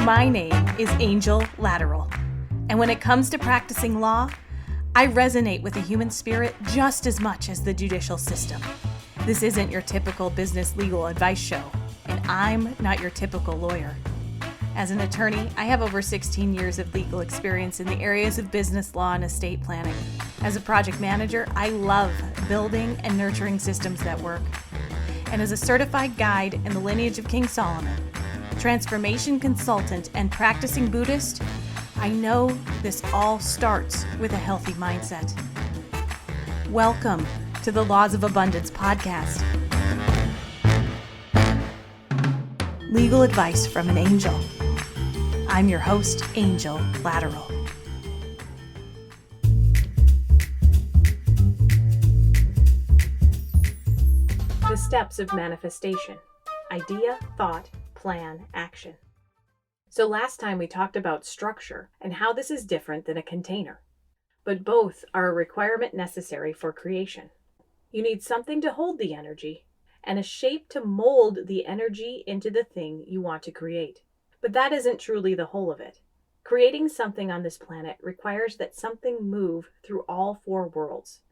My name is Angel Latterell, and when it comes to practicing law, I resonate with the human spirit just as much as the judicial system. This isn't your typical business legal advice show, and I'm not your typical lawyer. As an attorney, I have over 16 years of legal experience in the areas of business law and estate planning. As a project manager, I love building and nurturing systems that work. And as a certified guide in the lineage of King Solomon, transformation consultant, and practicing Buddhist, I know this all starts with a healthy mindset. Welcome to the Laws of Abundance podcast. Legal advice from an angel. I'm your host, Angel Latterell. The steps of manifestation: idea, thought, plan, action. So last time we talked about structure and how this is different than a container, but both are a requirement necessary for creation. You need something to hold the energy and a shape to mold the energy into the thing you want to create. But that isn't truly the whole of it. Creating something on this planet requires that something move through all four worlds: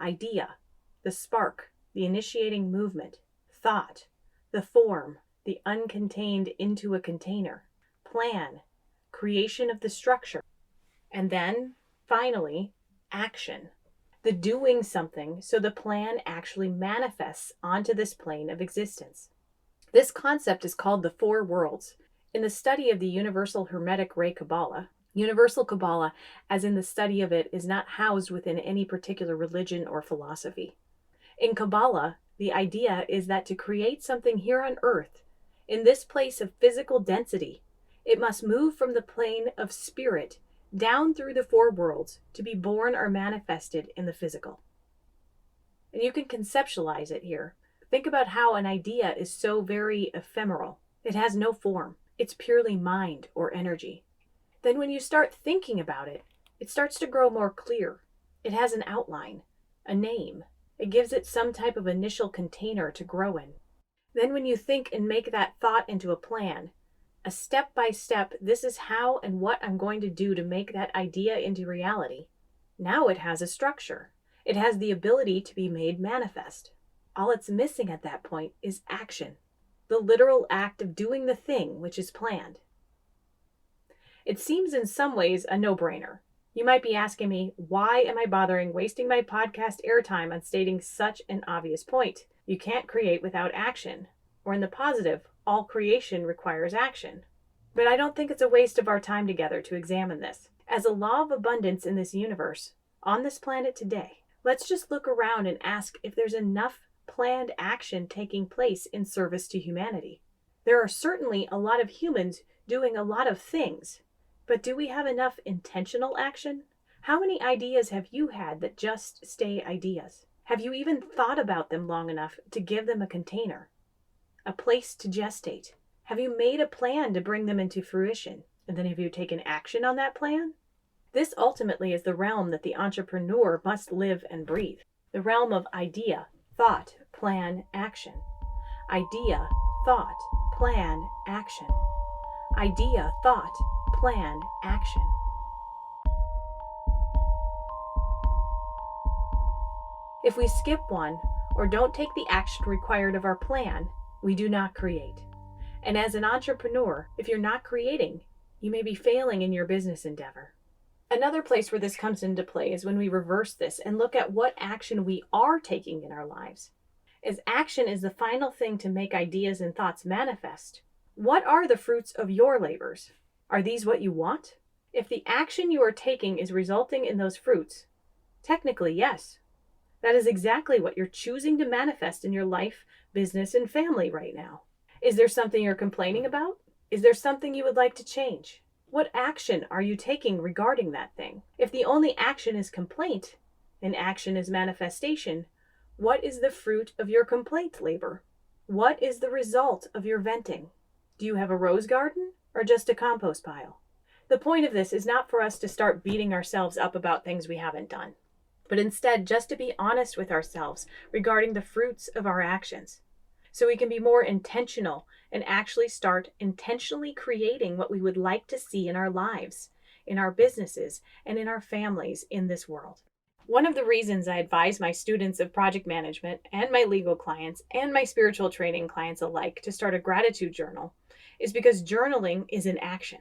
idea, the spark, the initiating movement; thought, the form, the uncontained into a container; plan, creation of the structure; and then, finally, action, the doing something so the plan actually manifests onto this plane of existence. This concept is called the four worlds. In the study of the Universal Hermetic Ray Kabbalah, Universal Kabbalah, as in the study of it, is not housed within any particular religion or philosophy. In Kabbalah, the idea is that to create something here on Earth, in this place of physical density, it must move from the plane of spirit down through the four worlds to be born or manifested in the physical. And you can conceptualize it here. Think about how an idea is so very ephemeral. It has no form. It's purely mind or energy. Then when you start thinking about it, it starts to grow more clear. It has an outline, a name. It gives it some type of initial container to grow in. Then when you think and make that thought into a plan, a step by step, this is how and what I'm going to do to make that idea into reality. Now it has a structure. It has the ability to be made manifest. All it's missing at that point is action, the literal act of doing the thing which is planned. It seems in some ways a no-brainer. You might be asking me, why am I bothering wasting my podcast airtime on stating such an obvious point? You can't create without action. Or in the positive, all creation requires action. But I don't think it's a waste of our time together to examine this. As a law of abundance in this universe, on this planet today, let's just look around and ask if there's enough planned action taking place in service to humanity. There are certainly a lot of humans doing a lot of things, but do we have enough intentional action? How many ideas have you had that just stay ideas? Have you even thought about them long enough to give them a container, a place to gestate? Have you made a plan to bring them into fruition? And then have you taken action on that plan? This ultimately is the realm that the entrepreneur must live and breathe. The realm of idea, thought, plan, action. Idea, thought, plan, action. Idea, thought, plan, action. If we skip one or don't take the action required of our plan, we do not create. And as an entrepreneur, if you're not creating, you may be failing in your business endeavor. Another place where this comes into play is when we reverse this and look at what action we are taking in our lives. As action is the final thing to make ideas and thoughts manifest, what are the fruits of your labors? Are these what you want? If the action you are taking is resulting in those fruits, technically, yes. That is exactly what you're choosing to manifest in your life, business, and family right now. Is there something you're complaining about? Is there something you would like to change? What action are you taking regarding that thing? If the only action is complaint, and action is manifestation, what is the fruit of your complaint labor? What is the result of your venting? Do you have a rose garden or just a compost pile? The point of this is not for us to start beating ourselves up about things we haven't done, but instead just to be honest with ourselves regarding the fruits of our actions. so we can be more intentional and actually start intentionally creating what we would like to see in our lives, in our businesses, and in our families in this world. One of the reasons I advise my students of project management and my legal clients and my spiritual training clients alike to start a gratitude journal is because journaling is an action.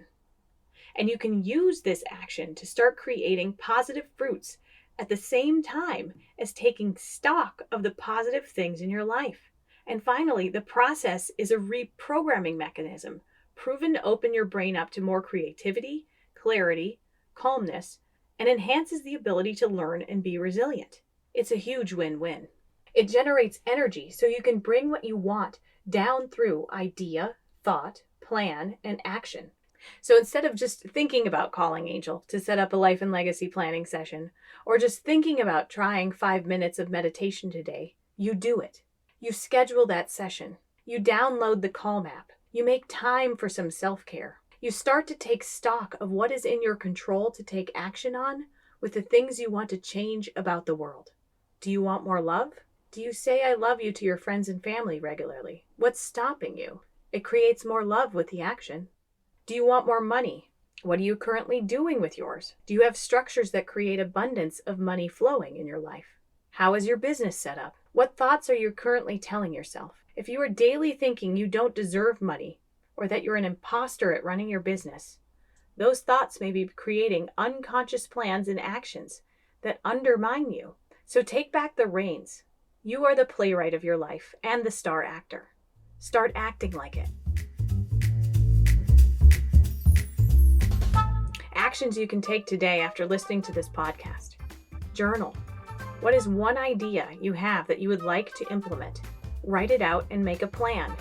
And you can use this action to start creating positive fruits at the same time as taking stock of the positive things in your life. And finally, the process is a reprogramming mechanism proven to open your brain up to more creativity, clarity, calmness, and enhances the ability to learn and be resilient. It's a huge win-win. It generates energy so you can bring what you want down through idea, thought, plan, and action. So instead of just thinking about calling Angel to set up a life and legacy planning session, or just thinking about trying 5 minutes of meditation today, you do it. You schedule that session. You download the Calm app. You make time for some self-care. You start to take stock of what is in your control to take action on with the things you want to change about the world. Do you want more love? Do you say I love you to your friends and family regularly? What's stopping you? It creates more love with the action. Do you want more money? What are you currently doing with yours? Do you have structures that create abundance of money flowing in your life? How is your business set up? What thoughts are you currently telling yourself? If you are daily thinking you don't deserve money or that you're an imposter at running your business, those thoughts may be creating unconscious plans and actions that undermine you. So take back the reins. You are the playwright of your life and the star actor. Start acting like it. Actions you can take today after listening to this podcast. Journal. What is one idea you have that you would like to implement? Write it out and make a plan.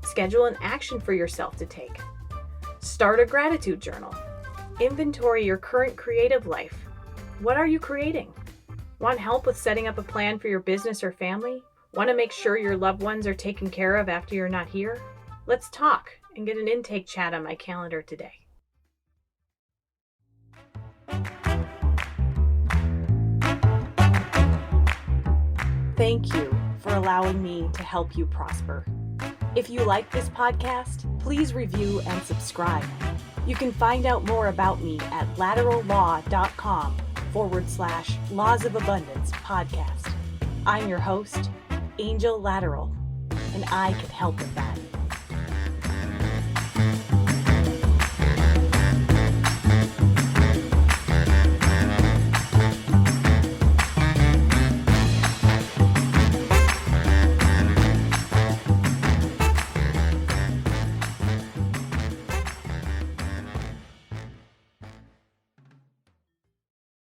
Schedule an action for yourself to take. Start a gratitude journal. Inventory your current creative life. What are you creating? Want help with setting up a plan for your business or family? Want to make sure your loved ones are taken care of after you're not here? Let's talk and get an intake chat on my calendar today. Thank you for allowing me to help you prosper. If you like this podcast, please review and subscribe. You can find out more about me at laterallaw.com/Laws of Abundance podcast. I'm your host, Angel Latterell, and I can help with that.